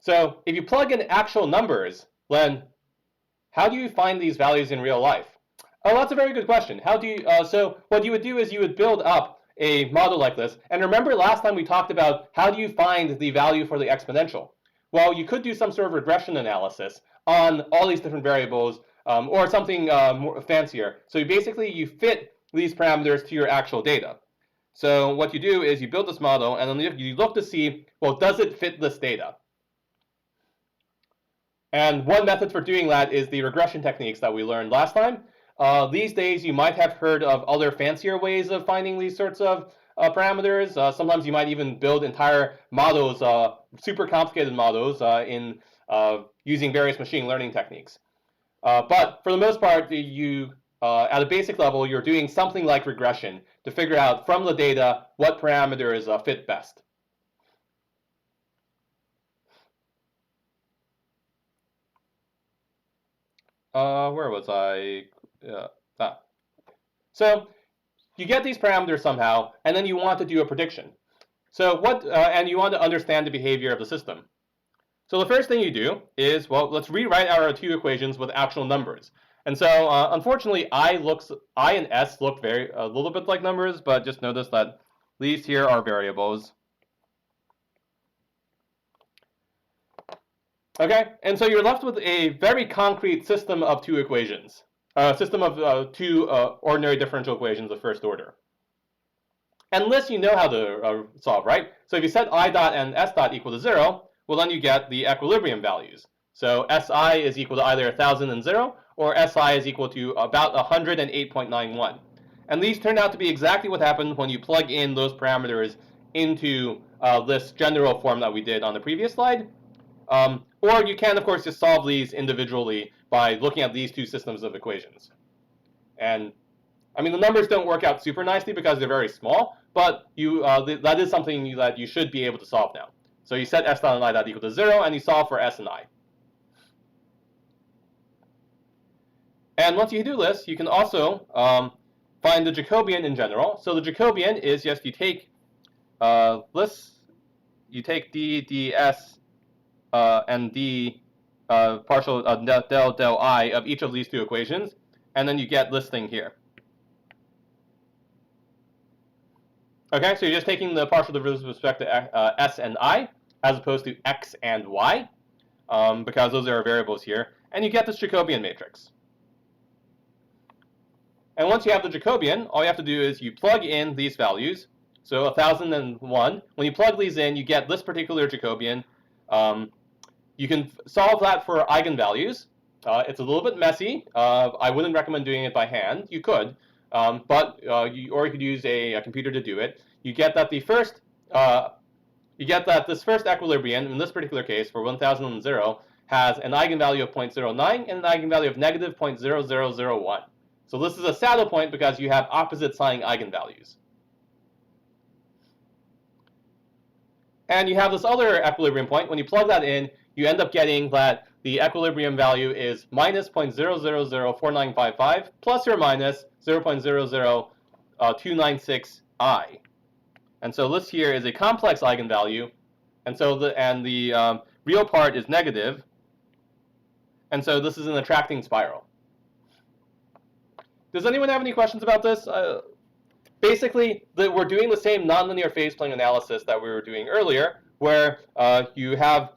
So if you plug in actual numbers, then how do you find these values in real life? Oh, that's a very good question. How do you? So what you would do is you would build up a model like this. And remember last time we talked about how do you find the value for the exponential? Well, you could do some sort of regression analysis on all these different variables, or something more fancier. So you fit these parameters to your actual data. So what you do is you build this model, and then you look to see, well, does it fit this data? And one method for doing that is the regression techniques that we learned last time. These days, you might have heard of other fancier ways of finding these sorts of parameters. Sometimes you might even build entire models, super complicated models, in using various machine learning techniques. But for the most part, at a basic level, you're doing something like regression to figure out from the data what parameters fit best. Where was I? So you get these parameters somehow, and then you want to do a prediction. So and you want to understand the behavior of the system. So the first thing you do is, well, let's rewrite our two equations with actual numbers. And so unfortunately, I and S look a little bit like numbers, but just notice that these here are variables. Okay, and so you're left with a very concrete system of two equations, system of two ordinary differential equations of first order. Unless you know how to solve, right? So if you set I dot and S dot equal to 0, well, then you get the equilibrium values. So Si is equal to either 1,000 and 0, or Si is equal to about 108.91. And these turn out to be exactly what happens when you plug in those parameters into this general form that we did on the previous slide. Or you can, of course, just solve these individually by looking at these two systems of equations. And I mean, the numbers don't work out super nicely because they're very small, but that is something that you should be able to solve now. So you set S dot and I dot equal to 0, and you solve for S and I. And once you do this, you can also find the Jacobian in general. So the Jacobian is just you take you take d, ds, and d partial del I of each of these two equations, and then you get this thing here. Okay, so you're just taking the partial derivatives with respect to s and I, as opposed to x and y, because those are our variables here, and you get this Jacobian matrix. And once you have the Jacobian, all you have to do is you plug in these values. So 1001, when you plug these in, you get this particular Jacobian. You can solve that for eigenvalues. It's a little bit messy. I wouldn't recommend doing it by hand. You could, or you could use a computer to do it. You get that this first equilibrium, in this particular case for 1000 has an eigenvalue of 0.09 and an eigenvalue of negative 0.0001. So this is a saddle point because you have opposite sign eigenvalues. And you have this other equilibrium point. When you plug that in, you end up getting that the equilibrium value is minus 0.0004955 plus or minus 0.00296 I. And so this here is a complex eigenvalue, and so the real part is negative, and so this is an attracting spiral. Does anyone have any questions about this? Basically, we're doing the same nonlinear phase plane analysis that we were doing earlier, where you have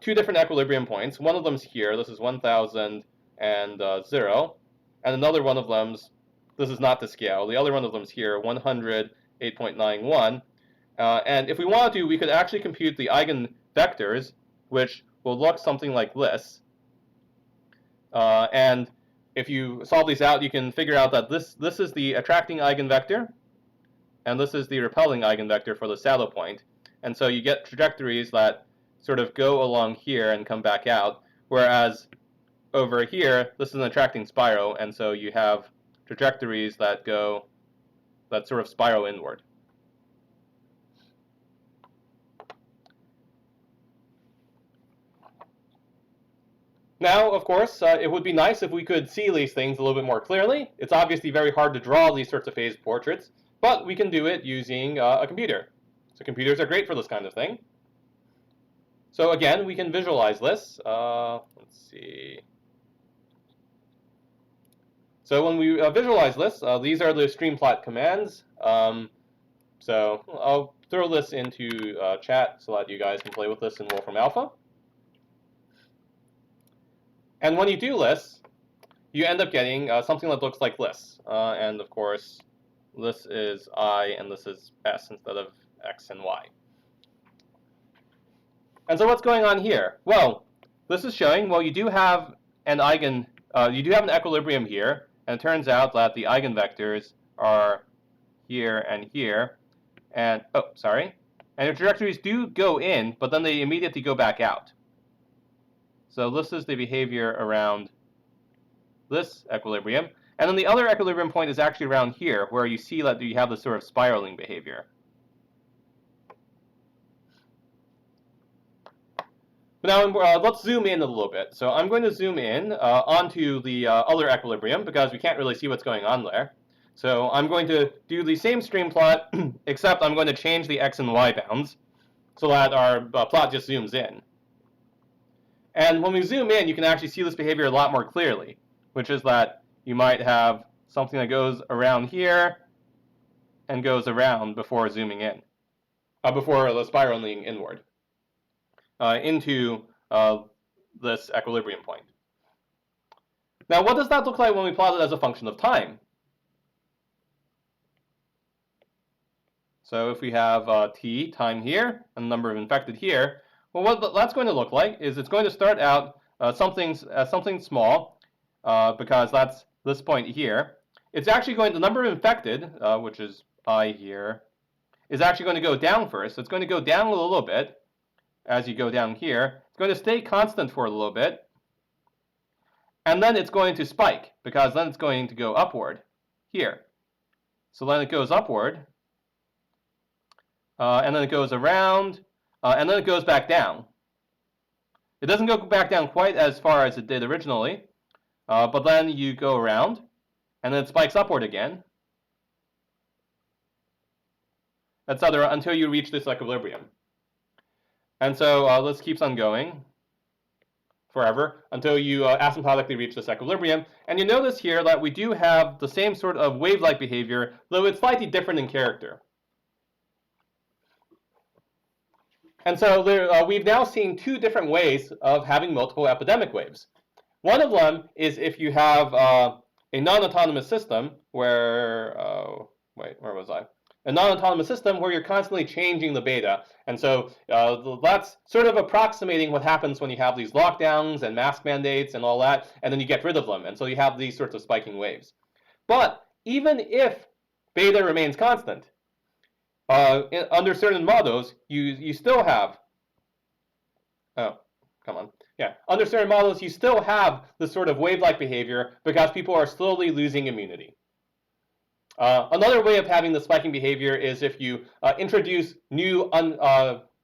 two different equilibrium points. One of them's here. This is 1000 and 0. And another one of them's, this is not to scale. The other one of them's here, 108.91. And if we wanted to, we could actually compute the eigenvectors, which will look something like this. And if you solve these out, you can figure out that this is the attracting eigenvector, and this is the repelling eigenvector for the saddle point. And so you get trajectories that sort of go along here and come back out, whereas over here, this is an attracting spiral, and so you have trajectories that sort of spiral inward. Now, of course, it would be nice if we could see these things a little bit more clearly. It's obviously very hard to draw these sorts of phase portraits, but we can do it using a computer. So computers are great for this kind of thing. So again, we can visualize this. Let's see. So when we visualize this, these are the streamplot commands. So I'll throw this into chat so that you guys can play with this in Wolfram Alpha. And when you do this, you end up getting something that looks like this. And of course, this is I and this is S instead of X and Y. And so what's going on here? Well, this is showing, well, you do have an equilibrium here, and it turns out that the eigenvectors are here and here, and, and your trajectories do go in, but then they immediately go back out. So this is the behavior around this equilibrium. And then the other equilibrium point is actually around here, where you see that you have this sort of spiraling behavior. But now let's zoom in a little bit. So I'm going to zoom in onto the other equilibrium, because we can't really see what's going on there. So I'm going to do the same stream plot, except I'm going to change the x and y bounds so that our plot just zooms in. And when we zoom in, you can actually see this behavior a lot more clearly, which is that you might have something that goes around here and goes around before zooming in, before the spiraling inward into this equilibrium point. Now, what does that look like when we plot it as a function of time? So if we have t, time here, and the number of infected here, well, what that's going to look like is it's going to start out something small, because that's this point here. It's actually the number of infected, which is I here, is actually going to go down first. It's going to go down a little bit as you go down here. It's going to stay constant for a little bit, and then it's going to spike, because then it's going to go upward here. So then it goes upward, and then it goes around, and then it goes back down. It doesn't go back down quite as far as it did originally, but then you go around, and then it spikes upward again, etc., until you reach this equilibrium. And so this keeps on going forever until you asymptotically reach this equilibrium. And you notice here that we do have the same sort of wave-like behavior, though it's slightly different in character. And so we've now seen two different ways of having multiple epidemic waves. One of them is if you have a non-autonomous system where, wait, where was I? A non-autonomous system where you're constantly changing the beta. And so that's sort of approximating what happens when you have these lockdowns and mask mandates and all that, and then you get rid of them. And so you have these sorts of spiking waves. But even if beta remains constant, under certain models, you still have, oh, come on. Yeah, under certain models, you still have this sort of wave-like behavior because people are slowly losing immunity. Another way of having the spiking behavior is if you introduce new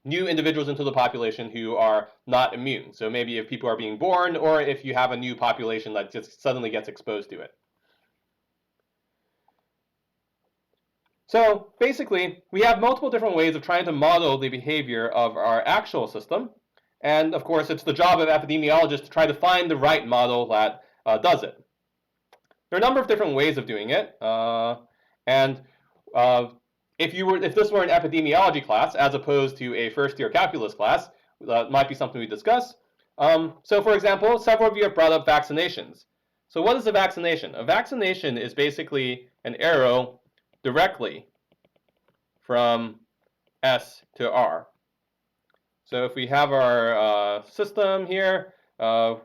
individuals into the population who are not immune. So maybe if people are being born, or if you have a new population that just suddenly gets exposed to it. So basically, we have multiple different ways of trying to model the behavior of our actual system. And of course, it's the job of epidemiologists to try to find the right model that does it. There are a number of different ways of doing it. And if this were an epidemiology class, as opposed to a first-year calculus class, that might be something we discuss. So for example, several of you have brought up vaccinations. So what is a vaccination? A vaccination is basically an arrow directly from S to R. So if we have our system here,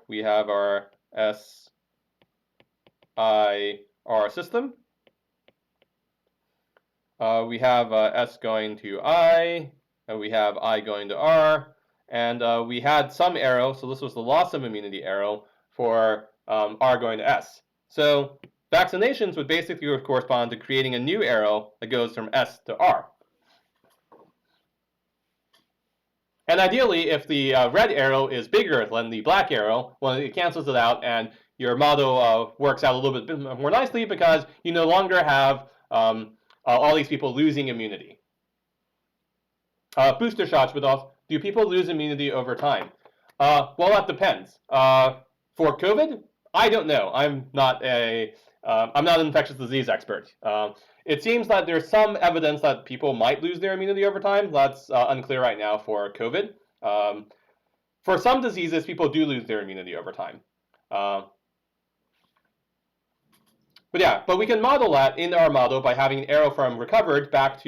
we have our SIR system. We have S going to I, and we have I going to R, and we had some arrow, so this was the loss of immunity arrow, for R going to S. So vaccinations would basically correspond to creating a new arrow that goes from S to R. And ideally, if the red arrow is bigger than the black arrow, well, it cancels it out, and your model works out a little bit more nicely because you no longer have all these people losing immunity. Booster shots, do people lose immunity over time? Well, that depends. For COVID, I don't know. I'm not an infectious disease expert. It seems that there's some evidence that people might lose their immunity over time. That's unclear right now for COVID. For some diseases, people do lose their immunity over time. But we can model that in our model by having an arrow from removed back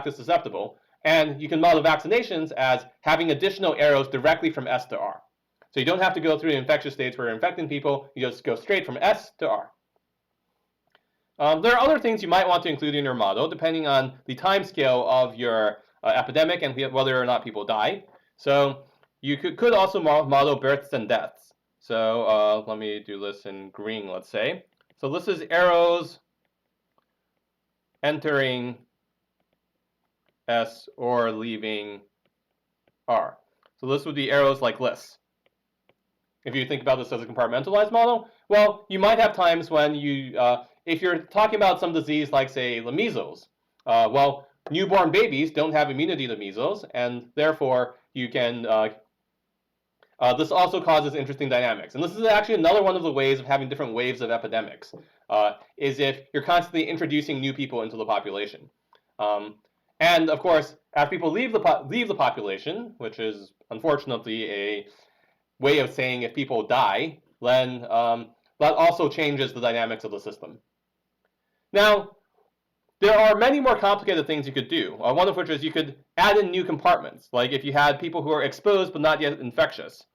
to susceptible. And you can model vaccinations as having additional arrows directly from S to R. So you don't have to go through infectious states where you're infecting people. You just go straight from S to R. There are other things you might want to include in your model, depending on the time scale of your epidemic and whether or not people die. So you could also model births and deaths. So let me do this in green, let's say. So this is arrows entering S or leaving R. So this would be arrows like this. If you think about this as a compartmentalized model, well, you might have times when if you're talking about some disease like, say, the measles, well, newborn babies don't have immunity to measles, and therefore you can, this also causes interesting dynamics. And this is actually another one of the ways of having different waves of epidemics, is if you're constantly introducing new people into the population. And of course, as people leave the population, which is unfortunately a way of saying if people die, then that also changes the dynamics of the system. Now, there are many more complicated things you could do, one of which is you could add in new compartments, like if you had people who are exposed but not yet infectious.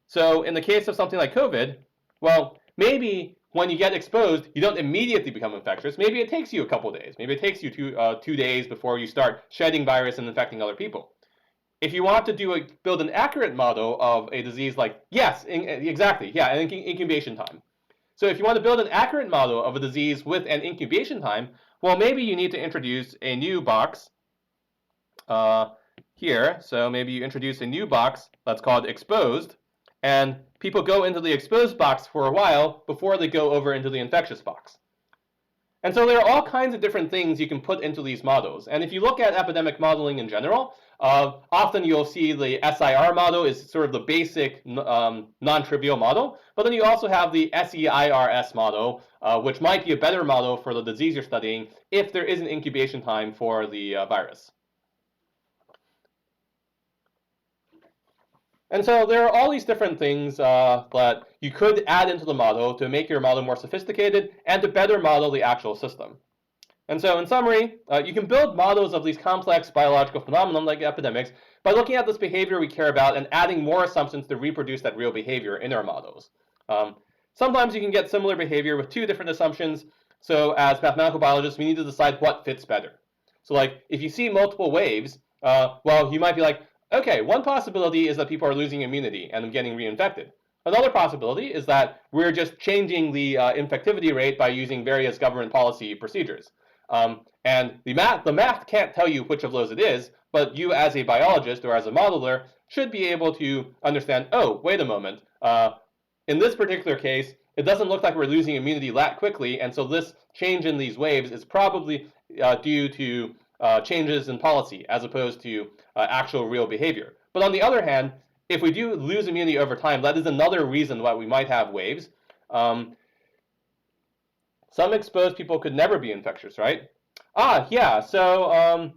So in the case of something like COVID, well, maybe when you get exposed, you don't immediately become infectious. Maybe it takes you a couple days. Maybe it takes you 2 days before you start shedding virus and infecting other people. If you want to build an accurate model of a disease like, yes, exactly, yeah, an incubation time. So if you want to build an accurate model of a disease with an incubation time, well, maybe you need to introduce a new box here. So maybe you introduce a new box that's called exposed, and people go into the exposed box for a while before they go over into the infectious box. And so there are all kinds of different things you can put into these models. And if you look at epidemic modeling in general, often you'll see the SIR model is sort of the basic non-trivial model, but then you also have the SEIRS model, which might be a better model for the disease you're studying if there is an incubation time for the virus. And so there are all these different things that you could add into the model to make your model more sophisticated and to better model the actual system. And so in summary, you can build models of these complex biological phenomena like epidemics by looking at this behavior we care about and adding more assumptions to reproduce that real behavior in our models. Sometimes you can get similar behavior with two different assumptions. So as mathematical biologists, we need to decide what fits better. So like if you see multiple waves, well, you might be like, okay, one possibility is that people are losing immunity and getting reinfected. Another possibility is that we're just changing the infectivity rate by using various government policy procedures. And the math can't tell you which of those it is, but you as a biologist or as a modeler should be able to understand, oh, wait a moment. In this particular case, it doesn't look like we're losing immunity that quickly, and so this change in these waves is probably due to changes in policy as opposed to actual real behavior. But on the other hand, if we do lose immunity over time, that is another reason why we might have waves. Some exposed people could never be infectious, right? Yeah. So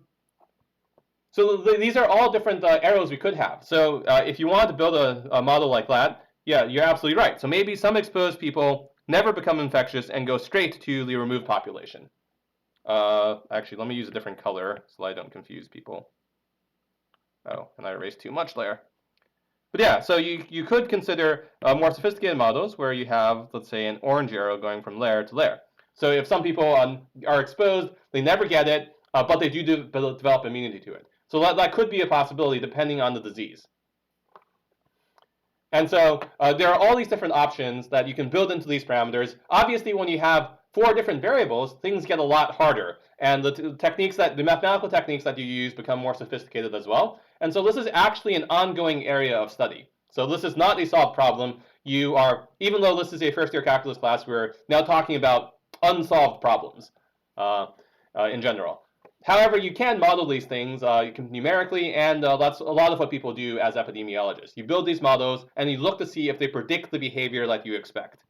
these are all different arrows we could have. So if you wanted to build a model like that, yeah, you're absolutely right. So maybe some exposed people never become infectious and go straight to the removed population. Actually, let me use a different color so I don't confuse people. Oh, and I erased too much there. But yeah, so you could consider more sophisticated models where you have, let's say, an orange arrow going from layer to layer. So if some people are exposed, they never get it, but they do develop immunity to it. So that could be a possibility depending on the disease. And so there are all these different options that you can build into these parameters. Obviously, when you have 4 different variables, things get a lot harder. And the mathematical techniques that you use become more sophisticated as well. And so this is actually an ongoing area of study. So this is not a solved problem. Even though this is a first-year calculus class, we're now talking about unsolved problems in general. However, you can model these things numerically, and that's a lot of what people do as epidemiologists. You build these models, and you look to see if they predict the behavior that you expect.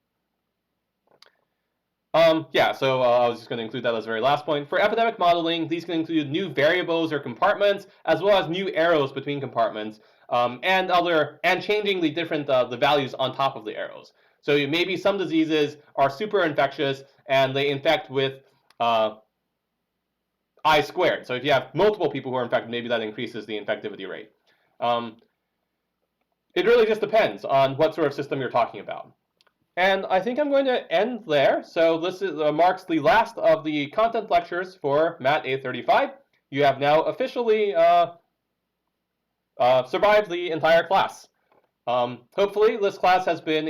Yeah, so I was just going to include that as the very last point. For epidemic modeling, these can include new variables or compartments, as well as new arrows between compartments, and changing the different the values on top of the arrows. So maybe some diseases are super infectious, and they infect with I squared. So if you have multiple people who are infected, maybe that increases the infectivity rate. It really just depends on what sort of system you're talking about. And I think I'm going to end there. So this marks the last of the content lectures for MATA35. You have now officially survived the entire class. Hopefully this class has been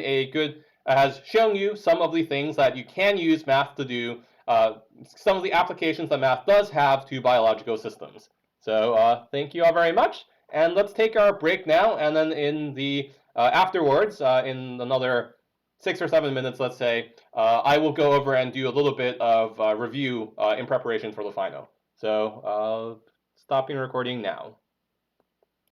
has shown you some of the things that you can use math to do, some of the applications that math does have to biological systems. So thank you all very much, and let's take our break now, and then in the afterwards, in another 6 or 7 minutes, let's say, I will go over and do a little bit of review in preparation for the final. So stopping recording now.